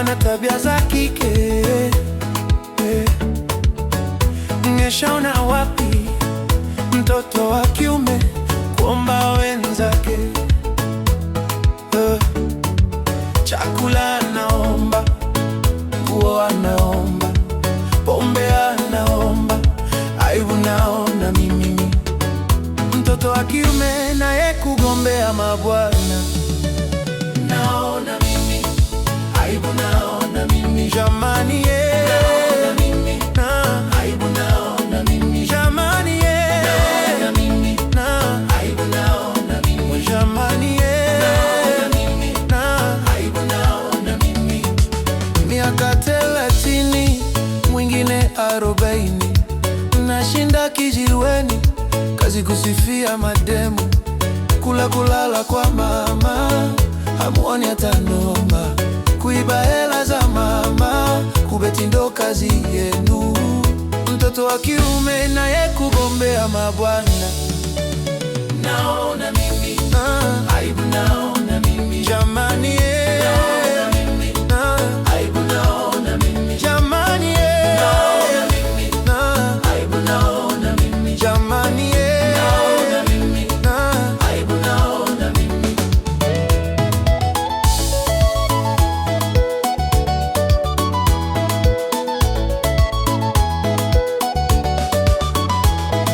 sura na tabia za kike. Ningeshaona wapi mtoto wa kiume kuomba wenzake? Chakula anaomba, nguo anaomba, pombe anaomba, aibu naona mimi. Mtoto wa kiume naye kugombea mabwana, naona mimi, aibu naona mimi. Jamani naona mimi, aibu naona mimi. Jamani naona mimi, aibu naona mimi. Jamani naona mimi, aibu naona mimi. Miaka 30, mwingine 40, nashinda kijiweni, kazi kusifia mademu, kula kulala kwa mama, hamuoni hata noma, kuiba hela za mama, kubeti ndo kazi yenu. Mtoto wa kiume naye kugombea mabwana, naona mimi, aibu naona mimi. Jamani naona mimi, aibu naona mimi. Jamani naona mimi, aibu naona mimi. Jamani naona mimi, aibu naona mimi.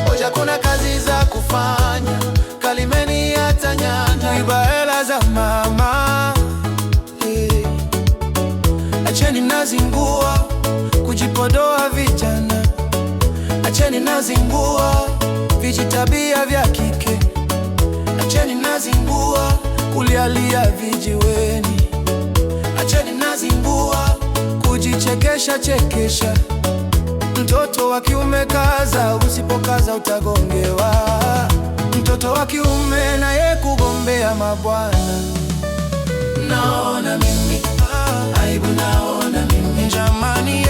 Hoja kuna kazi za kufanya, kalimeni hata nyanya, kuiba hela za mama. Acheni nazingua, kujipodoa vijana. Acheni nazingua, vijitabia vya kike. Acheni nazingua, kulialia vijiweni. Acheni nazingua, kujichekesha chekesha. Mtoto wa kiume kaza, usipokaza utagongewa. Mtoto wa kiume naye kugombea mabwana, naona mimi, aibu naona mimi. Jamani